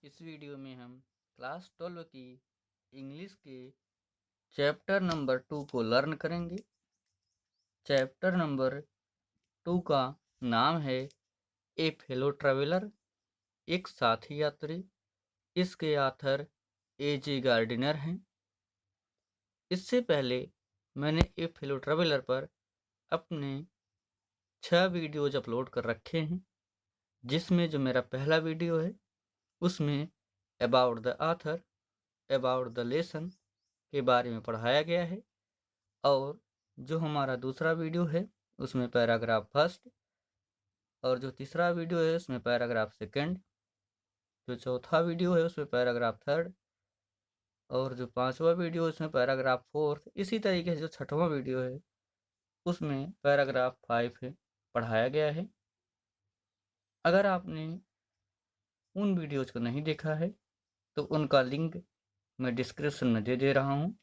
इस वीडियो में हम क्लास 12 की इंग्लिश के चैप्टर नंबर 2 को लर्न करेंगे। चैप्टर नंबर 2 का नाम है ए फेलो ट्रेवलर, एक साथी यात्री। इसके ऑथर ए.जी. गार्डिनर हैं। इससे पहले मैंने ए फेलो ट्रेवलर पर अपने 6 वीडियोज अपलोड कर रखे हैं, जिसमें जो मेरा पहला वीडियो है उसमें about the author, about the lesson के बारे में पढ़ाया गया है, और जो हमारा दूसरा वीडियो है उसमें पैराग्राफ फर्स्ट, और जो तीसरा वीडियो है उसमें पैराग्राफ सेकंड, जो चौथा वीडियो है उसमें पैराग्राफ थर्ड, और जो पांचवा वीडियो है उसमें पैराग्राफ फोर्थ। इसी तरीके से जो छठवां वीडियो है उसमें पैराग्राफ 5 है पढ़ाया गया है। अगर आपने उन वीडियोज को नहीं देखा है तो उनका लिंक मैं डिस्क्रिप्शन में दे रहा हूँ।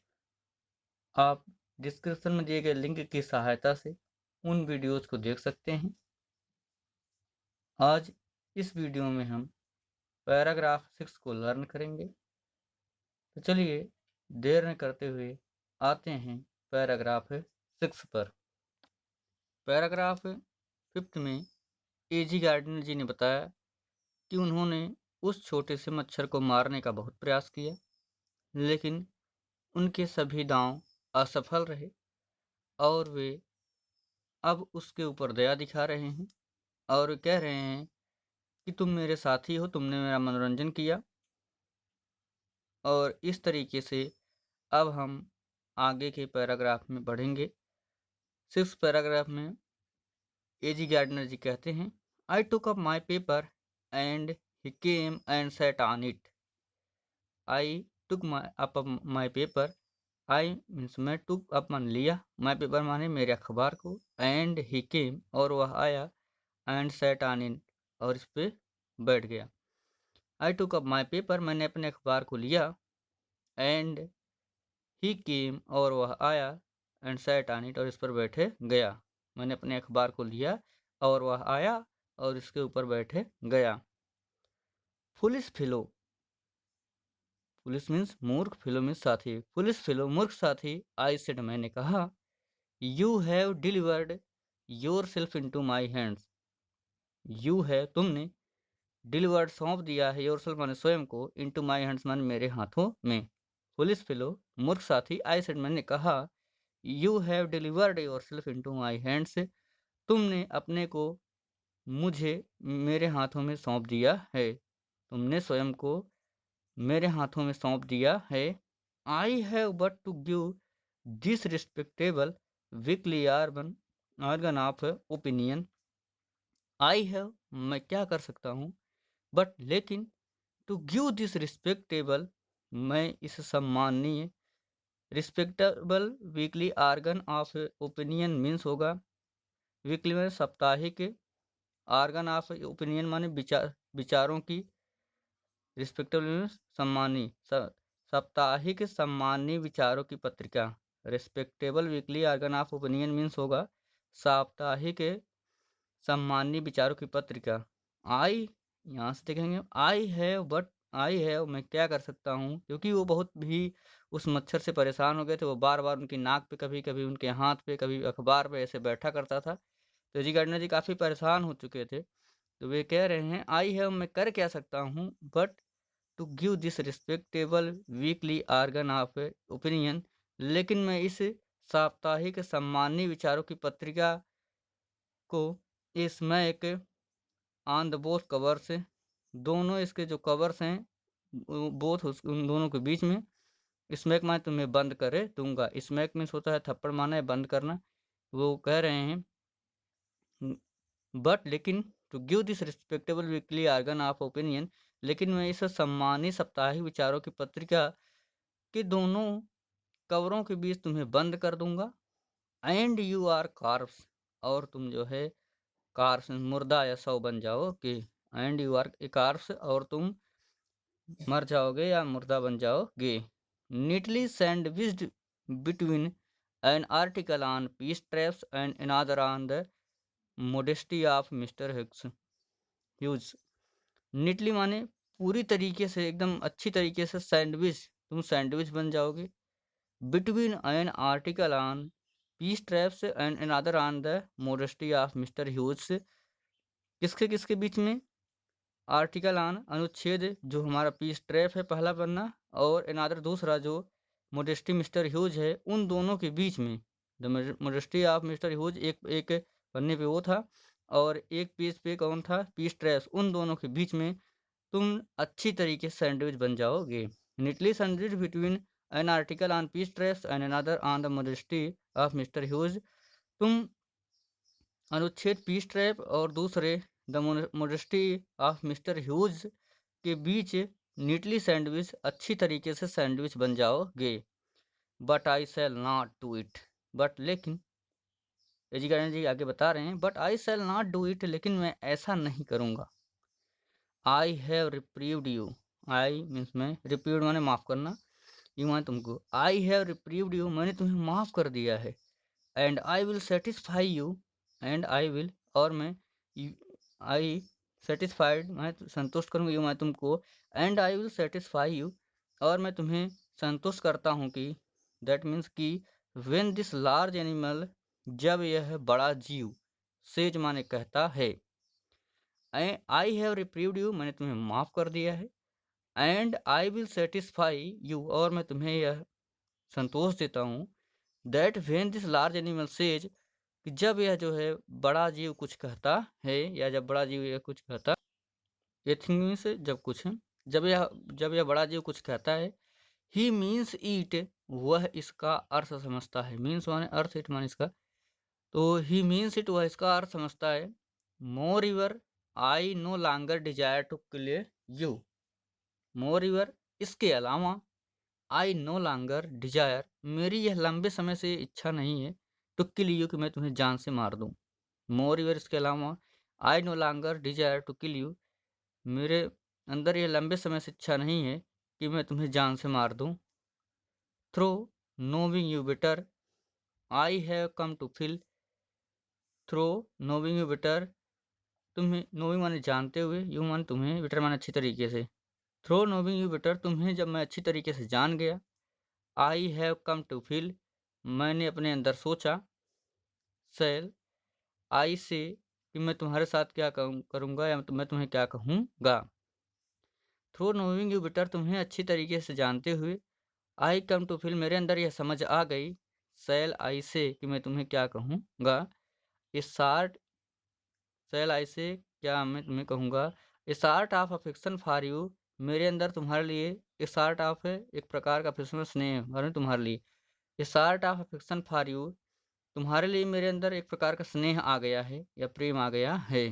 आप डिस्क्रिप्शन में दिए गए लिंक की सहायता से उन वीडियोज को देख सकते हैं। आज इस वीडियो में हम पैराग्राफ 6 को लर्न करेंगे। तो चलिए देर न करते हुए आते हैं पैराग्राफ 6 पर। पैराग्राफ 5 में ए.जी. गार्डिनर जी ने बताया कि उन्होंने उस छोटे से मच्छर को मारने का बहुत प्रयास किया, लेकिन उनके सभी दांव असफल रहे और वे अब उसके ऊपर दया दिखा रहे हैं और कह रहे हैं कि तुम मेरे साथी हो, तुमने मेरा मनोरंजन किया। और इस तरीके से अब हम आगे के पैराग्राफ में बढ़ेंगे। 6 पैराग्राफ में ए.जी. गार्डिनर जी कहते हैं, I took up my paper and he came and sat on it. I took up my paper, I means मैं, टुक अप मान लिया, माई पेपर माने मेरे अखबार को, एंड ही केम और वह आया, एंड सेट ऑन इट और इस पे बैठ गया। आई टुक अप माई पेपर मैंने अपने अखबार को लिया, एंड ही केम और वह आया, एंड सैट ऑन इट और इस पर बैठे गया। मैंने अपने अखबार को लिया और वह आया और इसके ऊपर बैठे गया। फुलिश फेलो, पुलिस मीन्स मूर्ख, फेलो मीन्स साथी। फुलिश फेलो मूर्ख साथी, आई सेड मैंने कहा, you have delivered yourself into my hands. You है तुमने, डिलीवर्ड सौंप दिया है, योर सेल्फ माने स्वयं को, इन टू माई हैंड्स माने मेरे हाथों में। पुलिस फेलो मूर्ख साथी, आई सेड मैंने कहा, you have delivered yourself into my hands, तुमने अपने को मुझे मेरे हाथों में सौंप दिया है, तुमने स्वयं को मेरे हाथों में सौंप दिया है। I have but to give this respectable weekly organ of opinion. I have मैं क्या कर सकता हूँ, बट लेकिन, टू गिव दिस रिस्पेक्टेबल मैं इस सम्माननीय, respectable weekly organ of opinion means होगा वीकली में साप्ताहिक, ऑर्गन ऑफ ओपिनियन माने विचारों की, रिस्पेक्टेबल मीन्स सम्मानी, साप्ताहिक सम्मानी विचारों की पत्रिका। Respectable weekly organ of opinion means होगा साप्ताहिक सम्मानी विचारों की पत्रिका। आई यहाँ से देखेंगे, आई हैव बट, आई हैव मैं क्या कर सकता हूँ, क्योंकि वो बहुत भी उस मच्छर से परेशान हो गए थे। वो बार बार उनकी नाक पे, कभी कभी उनके हाथ पे, कभी अखबार पे ऐसे बैठा करता था। तो जी गार्डनर जी काफ़ी परेशान हो चुके थे। तो वे कह रहे हैं, आई हैव मैं कर क्या सकता हूँ, but to give this respectable weekly organ of opinion, लेकिन मैं इस साप्ताहिक सम्मानी विचारों की पत्रिका को, इसमें एक ऑन द बोथ कवर्स, दोनों इसके जो कवर्स हैं बोथ उन दोनों के बीच में, स्मैक मैं तुम्हें बंद करे दूंगा। स्मैक मीन्स होता है थप्पड़ मारना है, बंद करना। वो कह रहे हैं, बट लेकिन, to give this respectable weekly organ of opinion, लेकिन मैं इस सम्मानी साप्ताहिक विचारों की पत्रिका के दोनों कवरों के बीच तुम्हें बंद कर दूंगा। एंड यू आर कार्ब्स और तुम जो है कार्ब्स मुर्दा या शव बन जाओ कि, एंड यू आर कार्ब्स और तुम मर जाओगे या मुर्दा बन जाओगे। Neatly sandwiched between an article on peace traps and another on the modesty of Mister Hughes. Neatly माने पूरी तरीके से एकदम अच्छी तरीके से तुम सैंडविच बन जाओगे। Between an article on peace traps and another on the modesty of Mister Hughes. किसके किसके बीच में? आर्टिकल ऑन अनुच्छेद जो हमारा पीस ट्रैप है पहला पन्ना, और अनदर दूसरा जो मोडेस्टी मिस्टर ह्यूज है, उन दोनों के बीच में the modesty of Mister huge एक एक पन्ने पे वो था, और एक पीस पे कौन था? Peace traps. उन दोनों के बीच में तुम अच्छी तरीके से सैंडविच बन जाओगे। Neatly sandwich between an article on peace traps and another on the modesty of Mister Hughes. तुम अनुच्छेद पीस ट्रैप और दूसरे the modesty of Mister Hughes के बीच नीटली सैंडविच अच्छी तरीके से सैंडविच बन जाओगे। But I shall not do it. But लेकिन एजुकेशन जी आगे बता रहे हैं, but I shall not do it, लेकिन मैं ऐसा नहीं करूँगा। I have reprieved you. I means मैं, रिप्रीव्ड माने माफ़ करना, यू माने तुमको। आई हैव रिप्रीव्ड यू, मैंने तुम्हें माफ़ कर दिया है। And I will satisfy you, and I will, और मैं, आई सेटिस्फाइड मैं संतुष्ट करूँगा, यू मैं तुमको, and I will satisfy you, और मैं तुम्हें संतुष्ट करता हूँ कि, दैट मीन्स कि, व्हेन दिस लार्ज एनिमल, जब यह बड़ा जीव, सेज माने कहता है, आई हैव रिप्रीव्ड यू, मैंने तुम्हें माफ़ कर दिया है, and I will satisfy you, और मैं तुम्हें यह संतोष देता हूँ, that when this large animal says, कि जब यह जो है बड़ा जीव कुछ कहता है, या जब बड़ा जीव यह कुछ कहता, ये थिंग मीन्स जब कुछ, जब यह बड़ा जीव कुछ कहता है, ही मीन्स ईट, वह इसका अर्थ समझता है। मीन्स माने अर्थ, इट माने इसका, तो ही मीन्स इट, वह इसका अर्थ समझता है। Moreover I no longer desire to kill you. Moreover, इसके अलावा, आई नो लॉन्गर डिजायर, मेरी यह लंबे समय से इच्छा नहीं है, टू किल यू, कि मैं तुम्हें जान से मार दूं। मोर रिवर, इसके अलावा, I no longer desire to kill you, मेरे अंदर यह लंबे समय से इच्छा नहीं है कि मैं तुम्हें जान से मार दूं। Through knowing you better, I have come to feel, through knowing you better, तुम्हें, नोविंग माने जानते हुए, यू माने तुम्हें, बेटर माने अच्छी तरीके से। थ्रो नोविंग यू बेटर, तुम्हें जब मैं अच्छी तरीके से जान गया। I have come to feel, मैंने अपने अंदर सोचा। सेल, आई से, कि मैं तुम्हारे साथ क्या करूँगा, या मैं तुम्हें क्या कहूँगा। थ्रू नोविंग यू बेटर, तुम्हें अच्छी तरीके से जानते हुए। आई कम टू फील, मेरे अंदर यह समझ आ गई। सेल, आई से, कि मैं तुम्हें क्या कहूँगा। इस सार्ट, सेल, आई से, क्या मैं तुम्हें कहूँगा। इस art of affection for you, मेरे अंदर तुम्हारे लिए, इस आर्ट ऑफ है एक प्रकार का अफेक्शन, स्नेह, और तुम्हारे लिए, इस art of affection for you, तुम्हारे लिए मेरे अंदर एक प्रकार का स्नेह आ गया है, या प्रेम आ गया है।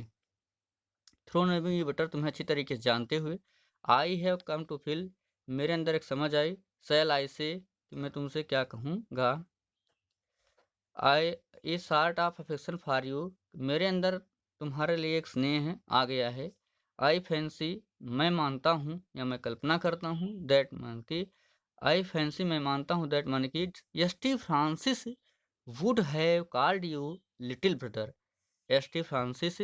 थ्रो नेविंग यू बेटर, तुम्हें अच्छी तरीके से जानते हुए। I have come to feel, मेरे अंदर एक समझ आई। सेल, आई से, कि मैं तुमसे क्या कहूँगा। I, a sort of affection for you, मेरे अंदर तुम्हारे लिए एक स्नेह आ गया है। आई फैंसी, मैं मानता हूँ, या मैं कल्पना करता हूँ, दैट मान की, आई फैंसी, मैं मानता हूँ, दैट मान की, ST. Francis would have called you little brother. ST. Francis,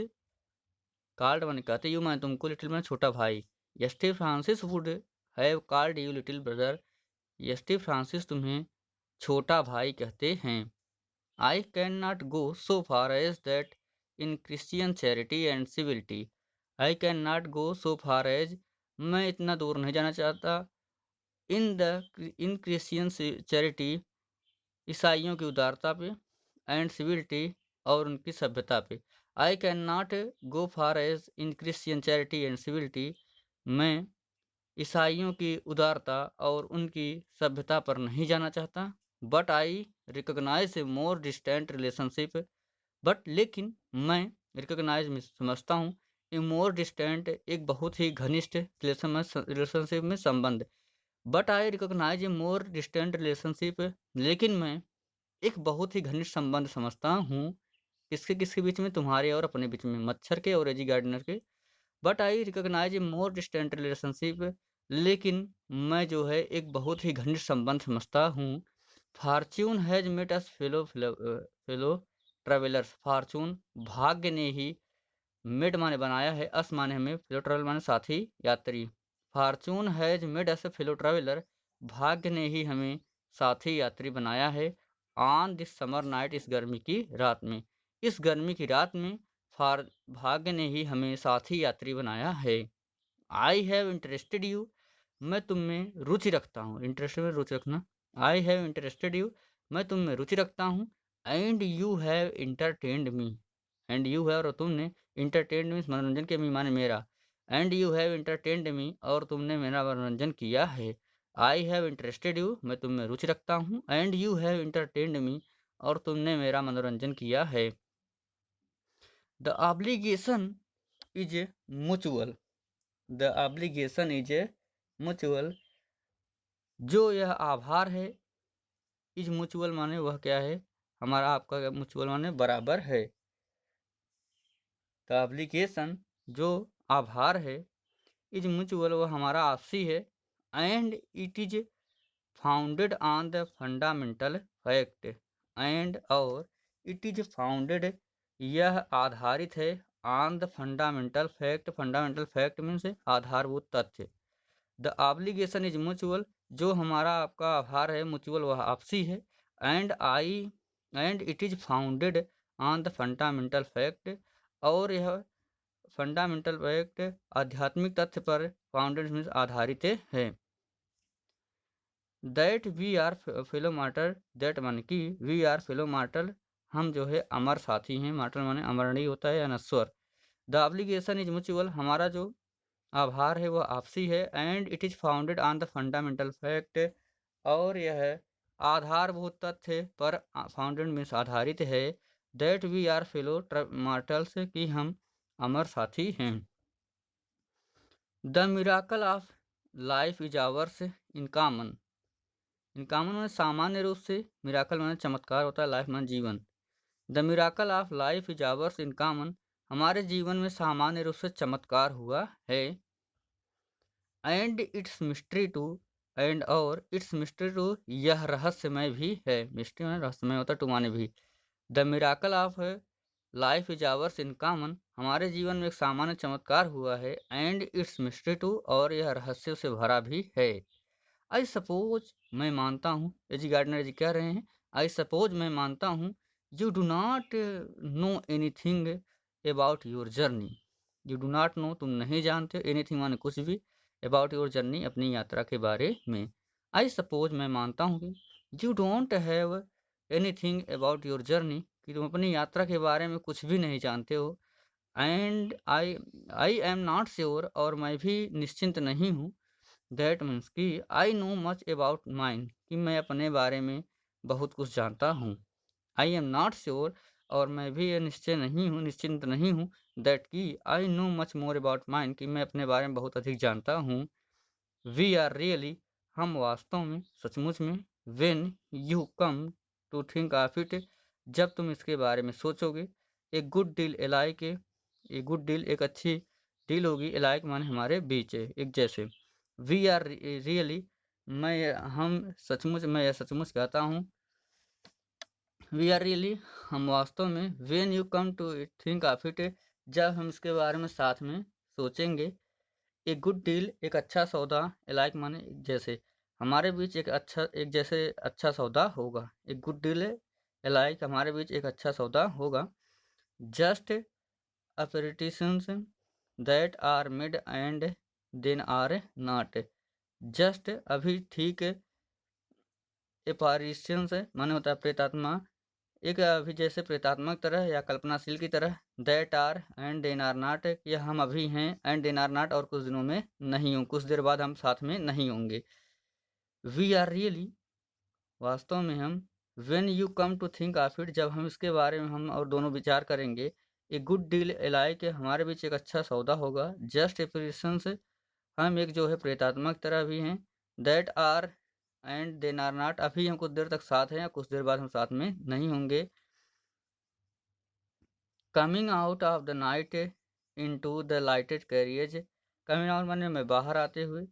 called माने कहते, यू माने तुमको, लिटिल माने छोटा भाई। ST. Francis would have called you little brother, ST. Francis तुम्हें छोटा भाई कहते हैं। I cannot go so far as that in Christian charity and civility. I cannot go so far as, मैं इतना दूर नहीं जाना चाहता, in Christian charity, ईसाइयों की उदारता पे, एंड सिविलिटी, और उनकी सभ्यता पे। I can not go far as in Christian charity and civility, मैं ईसाइयों की उदारता और उनकी सभ्यता पर नहीं जाना चाहता। But I recognize a more distant relationship, but लेकिन मैं रिकोगनाइज में समझता हूँ, ए मोर डिस्टेंट, एक बहुत ही घनिष्ठ रिलेशनशिप में संबंध। But I recognize a more distant relationship, लेकिन मैं एक बहुत ही घनिष्ठ संबंध समझता हूँ। किसके किसके बीच में? तुम्हारे और अपने बीच में, मच्छर के और एजी गार्डनर के। But I recognize a more distant relationship, लेकिन मैं जो है एक बहुत ही घनिष्ठ संबंध समझता हूँ। Fortune has made us fellow travellers, Fortune, भाग्य ने ही, मेड माने बनाया है, अस माने हमें, फेलो ट्रेवल माने साथी यात्री, Fortune has made us fellow traveller, भाग्य ने ही हमें साथी यात्री बनाया है। ऑन दिस समर नाइट, इस गर्मी की रात में, इस गर्मी की रात में भाग्य ने ही हमें साथी यात्री बनाया है। आई हैव इंटरेस्टेड यू, मैं तुम में रुचि रखता हूँ। इंटरेस्टेड में रुचि रखना। आई हैव इंटरेस्टेड यू, मैं तुम में रुचि रखता हूँ। And you have entertained me, and you have और तुमने, इंटरटेन्ड मीन्स मनोरंजन के मी माने मेरा। एंड यू हैव इंटरटेन्ड मी, और तुमने मेरा मनोरंजन किया है। आई हैव इंटरेस्टेड यू, मैं तुम में रुचि रखता हूँ। एंड यू हैव इंटरटेन्ड मी, और तुमने मेरा मनोरंजन किया है। The obligation is mutual, the obligation is mutual, जो यह आभार है। इज म्यूचुअल माने वह क्या है, हमारा आपका म्यूचुअल माने बराबर है। द ऑब्लिगेशन, जो आभार है, इज म्यूचुअल, वह हमारा आपसी है। And it is founded on the fundamental fact, and और इट इज फाउंडेड, यह आधारित है। On the fundamental fact, fundamental fact means आधारभूत तथ्य। द ऑब्लिगेशन इज म्यूचुअल, जो हमारा आपका आभार है, म्यूचुअल वह आपसी है। And it is founded on the fundamental fact, और यह फंडामेंटल फैक्ट आध्यात्मिक तथ्य पर, फाउंडेड मीन्स आधारित है। That we are fellow mortal, that मान कि वी आर फेलो मार्टल, हम जो है अमर साथी हैं। मार्टल माने अमरणीय होता है या नश्वर। द ऑब्लिगेशन इज म्यूचुअल, हमारा जो आभार है वह आपसी है। And it is founded on the fundamental fact, और यह आधारभूत तथ्य पर, फाउंडेड मीन्स आधारित है। That we are fellow martyrs, कि हम अमर साथी हैं। The miracle of life is ours in common, in common में सामान्य रूप से, मिराकल माने चमत्कार होता है, लाइफ माने जीवन। The miracle of life is ours in common, हमारे जीवन में सामान्य रूप से चमत्कार हुआ है। And its mystery too, and और इट्स मिस्ट्री टू, यह रहस्यमय भी है। मिस्ट्री माने रहस्यमय होता है, टू माने भी। The miracle of life is ours in common, हमारे जीवन में एक सामान्य चमत्कार हुआ है। एंड इट्स मिस्ट्री टू, और यह रहस्य से भरा भी है। आई सपोज, मैं मानता हूँ, एजी गार्डनर जी कह रहे हैं, आई सपोज, मैं मानता हूँ, you do not know anything about your journey, you do not know, तुम नहीं जानते, एनीथिंग माने कुछ भी, अबाउट योर जर्नी, अपनी यात्रा के बारे में। आई सपोज, मैं मानता हूँ कि you don't have anything about your journey, कि तुम अपनी यात्रा के बारे में कुछ भी नहीं जानते हो। And I am not sure, और मैं भी निश्चिंत नहीं हूँ। दैट मीन्स कि I know much about mine, कि मैं अपने बारे में बहुत कुछ जानता हूँ। आई एम नॉट श्योर, और मैं भी ये निश्चय नहीं हूँ, निश्चिंत नहीं हूँ। दैट कि I know much more about mine, कि मैं अपने बारे में बहुत अधिक जानता हूँ। वी आर रियली, हम वास्तव में, सचमुच में। When you come to think of it, जब तुम इसके बारे में सोचोगे। A good deal alike, a good deal एक अच्छी डील होगी, एलाइक माने हमारे बीच, एक जैसे। वी आर रियली, हम सचमुच, मैं यह सचमुच कहता हूँ। वी आर रियली, हम वास्तव में। When you come to think of it, जब हम इसके बारे में साथ में सोचेंगे। एक गुड डील, एक अच्छा सौदा, एलाइक माने एक जैसे, हमारे बीच एक अच्छा, एक जैसे अच्छा सौदा होगा। एक गुड डील एलाइक, हमारे बीच एक अच्छा सौदा होगा। Just apparitions that are made and then are not, just अभी ठीक, एपारिशंस माने होता है प्रेतात्मा, एक अभी जैसे प्रेतात्मक तरह या कल्पनाशील की तरह। That are and then are not, कि हम अभी हैं, एंड देन आर नॉट, और कुछ दिनों में नहीं होंगे, कुछ देर बाद हम साथ में नहीं होंगे। वी आर रियली, वास्तव में हम। When you come to think of it, जब हम इसके बारे में हम और दोनों विचार करेंगे। ए गुड डील एलाइक, हमारे बीच एक अच्छा सौदा होगा। जस्ट एपरेशंस, हम एक जो है प्रेतात्मक तरह भी हैं। That are and then are not, अभी हम कुछ देर तक साथ हैं, कुछ देर बाद हम साथ में नहीं होंगे। Coming out of the night into the lighted carriage, coming out माने में बाहर आते हुए,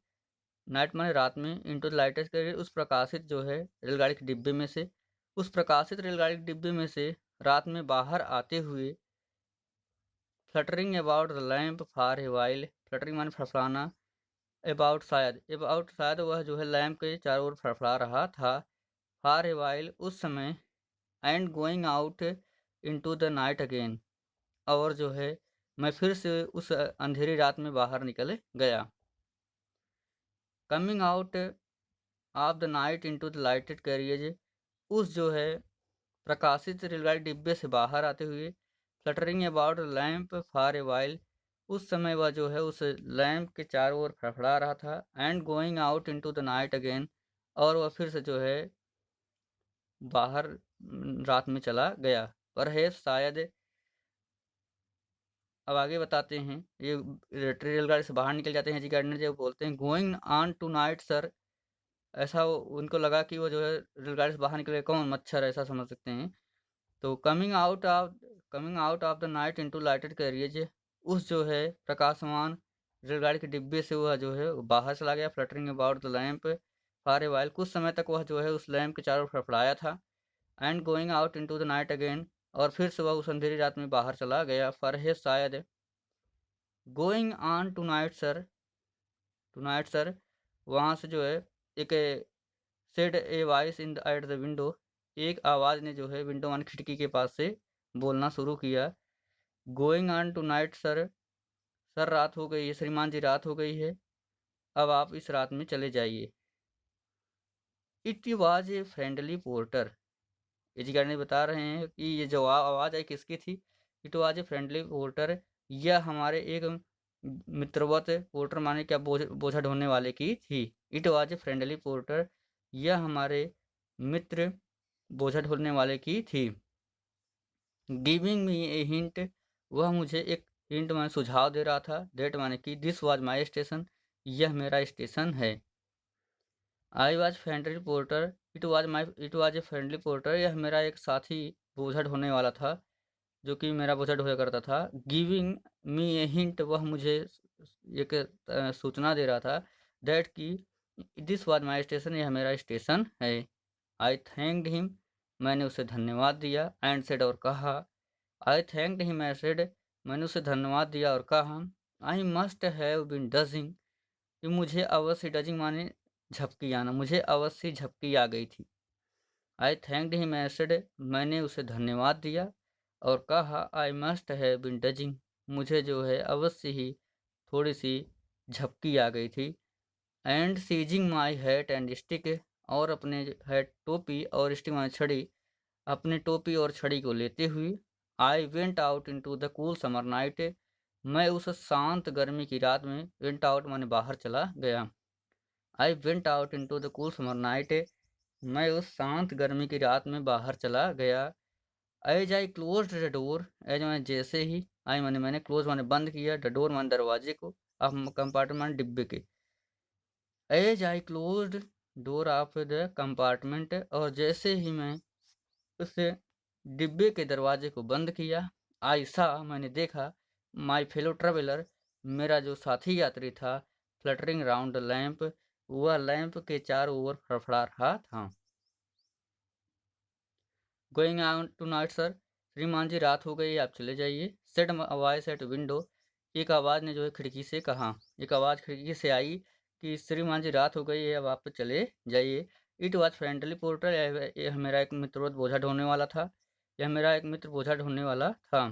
नाइट माने रात में, इनटू द लाइटेड कैरियज, उस प्रकाशित जो है रेलगाड़ी के डिब्बे में से, उस प्रकाशित रेलगाड़ी के डिब्बे में से रात में बाहर आते हुए। Fluttering about the lamp for a while, fluttering माने फड़फड़ाना, अबाउट शायद वह जो है लैम्प के चारों ओर फड़फड़ा रहा था। फॉर ए वाइल उस समय, and going out into the night again, और जो है मैं फिर से उस अंधेरी रात में बाहर निकल गया। Coming out of the night into the lighted carriage, उस जो है प्रकाशित रेलगाड़ी डिब्बे से बाहर आते हुए, fluttering about lamp for a while, उस समय वह जो है उस लैम्प के चारों ओर फड़फड़ा रहा था। And going out into the night again, और वह फिर से जो है बाहर रात में चला गया। पर है शायद, अब आगे बताते हैं, ये रेलगाड़ी से बाहर निकल जाते हैं जी गार्डनर जी, बोलते हैं going on tonight sir. ऐसा उनको लगा कि वो जो है रेलगाड़ी से बाहर निकले, कौन मच्छर, ऐसा समझ सकते हैं। तो coming out of the night into lighted carriage, उस जो है प्रकाशमान रेलगाड़ी के डिब्बे से वह जो है बाहर चला गया। Fluttering about the lamp for a while, कुछ समय तक वह जो है उस लैम्प के चारों ओर फड़फड़ाया था। And going out into the night again, और फिर से वह उस अंधेरी रात में बाहर चला गया। फॉर है शायद, going on tonight sir, वहाँ से जो है एक said a voice in at the window, एक आवाज़ ने जो है विंडो वन खिड़की के पास से बोलना शुरू किया। Going on tonight sir, sir रात हो गई है, श्रीमान जी रात हो गई है, अब आप इस रात में चले जाइए। It was a friendly porter, एजिगार ने बता रहे हैं कि ये जो आवाज़ आई किसकी थी। It was a friendly porter, यह हमारे एक मित्रवत पोर्टर माने क्या बोझा ढोने वाले की थी। It was a friendly porter, यह हमारे मित्र बोझा ढोने वाले की थी। गिविंग मी ए हिंट, वह मुझे एक हिंट माने सुझाव दे रहा था। डेट माने कि दिस वाज माय स्टेशन, यह मेरा स्टेशन है। I was friendly porter, it was a friendly porter, यह मेरा एक साथी बोझा ढोने वाला था, जो कि मेरा बोझा ढोया करता था। गिविंग मी ए हिंट, वह मुझे एक सूचना दे रहा था। दैट कि दिस वाज माय स्टेशन, यह मेरा स्टेशन है। आई थैंक्ड हिम, मैंने उसे धन्यवाद दिया। एंड सेड, और कहा, आई थैंक्ड हिम एंड सेड, मैंने उसे धन्यवाद दिया और कहा, I must have been dodging, कि मुझे अवश्य, डजिंग माने झपकी आना, मुझे अवश्य झपकी आ गई थी। आई थैंक्ड हिम एंड सेड, मैंने उसे धन्यवाद दिया और कहा, I must have been dozing, मुझे जो है अवश्य ही थोड़ी सी झपकी आ गई थी। And seizing my hat and stick, और अपने हैट टोपी और स्टिक माने छड़ी, अपने टोपी और छड़ी को लेते हुए, I went out into the cool summer night, मैं उस शांत गर्मी की रात में, वेंट आउट माने बाहर चला गया। आई went out into the cool summer night, मैं उस शांत गर्मी की रात में बाहर चला गया। As I close the door, एज मैंने जैसे ही, आई माने मैंने, क्लोज माने बंद किया, द डोर माने दरवाजे को, अब कंपार्टमेंट डिब्बे के। As I close door of the compartment, और जैसे ही मैं उस डिब्बे के दरवाजे को बंद किया, आई सा, मैंने देखा, माई फेलो ट्रेवलर, मेरा जो साथी यात्री था, फ्लटरिंग राउंड लैंप, वह लैंप के चारों ओर फड़फड़ा रहा था। Going out tonight sir, श्रीमान जी रात हो गई, आप चले जाइए। सेड वॉइस एट विंडो, एक आवाज़ ने जो है खिड़की से कहा, एक आवाज़ खिड़की से आई कि श्रीमान जी रात हो गई है, अब आप चले जाइए। इट वॉज फ्रेंडली पोर्टर, यह मेरा एक मित्र बोझा ढोने वाला था, यह मेरा एक मित्र बोझा ढोने वाला था,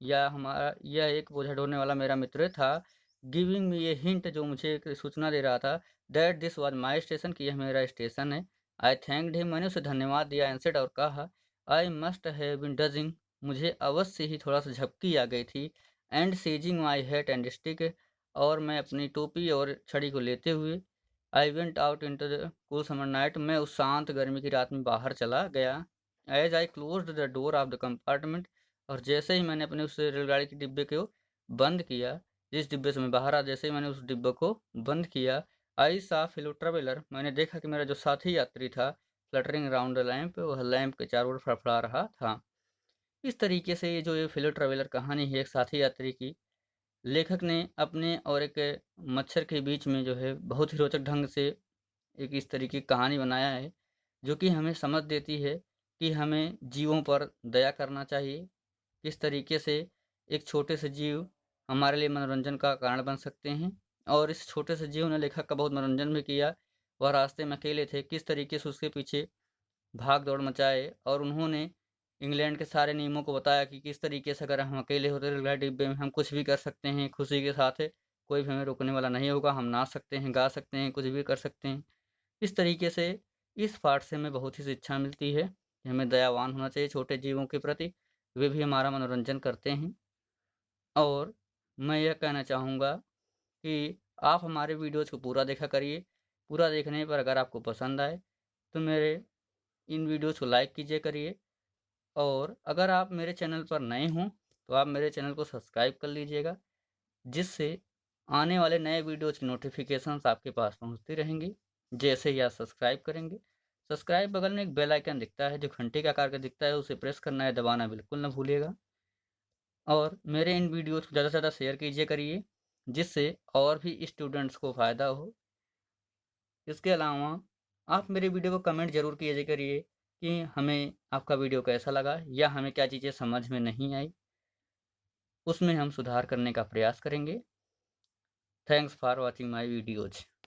यह एक बोझा ढोने वाला मेरा मित्र था। गिविंग मी ये हिंट, जो मुझे एक सूचना दे रहा था। That this was my station, कि यह मेरा स्टेशन है। आई थैंक्ड हिम, मैंने उसे धन्यवाद दिया। एंड और कहा, I must have been dozing, मुझे अवश्य ही थोड़ा सा झपकी आ गई थी। And seizing my hat and stick, और मैं अपनी टोपी और छड़ी को लेते हुए, I went out into the cool summer night, मैं उस शांत गर्मी की रात में बाहर चला गया। As I closed the door of the compartment, और जैसे ही मैंने अपने उस रेलगाड़ी के डिब्बे को बंद किया, जिस डिब्बे से मैं बाहर आ, जैसे ही मैंने उस डिब्बे को बंद किया, आई सा फेलो ट्रेवलर, मैंने देखा कि मेरा जो साथी यात्री था, फ्लटरिंग राउंड द लैंप, वह लैंप के चारों ओर फड़फड़ा रहा था। इस तरीके से ये जो ये फेलो ट्रेवलर कहानी है एक साथी यात्री की, लेखक ने अपने और एक मच्छर के बीच में जो है बहुत ही रोचक ढंग से एक इस तरीके की कहानी बनाया है, जो कि हमें समझ देती है कि हमें जीवों पर दया करना चाहिए। किस तरीके से एक छोटे से जीव हमारे लिए मनोरंजन का कारण बन सकते हैं, और इस छोटे से जीव ने लेखक का बहुत मनोरंजन भी किया। वह रास्ते में अकेले थे, किस तरीके से उसके पीछे भाग-दौड़ मचाए और उन्होंने इंग्लैंड के सारे नियमों को बताया कि किस तरीके से अगर हम अकेले होते रेलगाड़ी डिब्बे में हम कुछ भी कर सकते हैं, खुशी के साथ है, कोई भी हमें रोकने वाला नहीं होगा, हम नाच सकते हैं, गा सकते हैं, कुछ भी कर सकते हैं। इस तरीके से इस पाठ से हमें बहुत ही शिक्षा मिलती है कि हमें दयावान होना चाहिए छोटे जीवों के प्रति, वे भी हमारा मनोरंजन करते हैं। और मैं यह कहना चाहूँगा कि आप हमारे वीडियोज़ को पूरा देखा करिए। पूरा देखने पर अगर आपको पसंद आए, तो मेरे इन वीडियोज़ को लाइक कीजिए करिए और अगर आप मेरे चैनल पर नए हों, तो आप मेरे चैनल को सब्सक्राइब कर लीजिएगा, जिससे आने वाले नए वीडियोज़ की नोटिफ़िकेशंस आपके पास पहुँचती रहेंगी, जैसे ही आप सब्सक्राइब करेंगे। सब्सक्राइब बगल में एक बेल आइकन दिखता है, जो घंटे के आकार का दिखता है, उसे प्रेस करना है, दबाना बिल्कुल ना भूलिएगा। और मेरे इन वीडियोज़ को ज़्यादा से ज़्यादा शेयर कीजिए करिए, जिससे और भी स्टूडेंट्स को फ़ायदा हो। इसके अलावा आप मेरे वीडियो को कमेंट ज़रूर कीजिए करिए कि हमें आपका वीडियो कैसा लगा या हमें क्या चीज़ें समझ में नहीं आई, उसमें हम सुधार करने का प्रयास करेंगे। Thanks for watching my videos.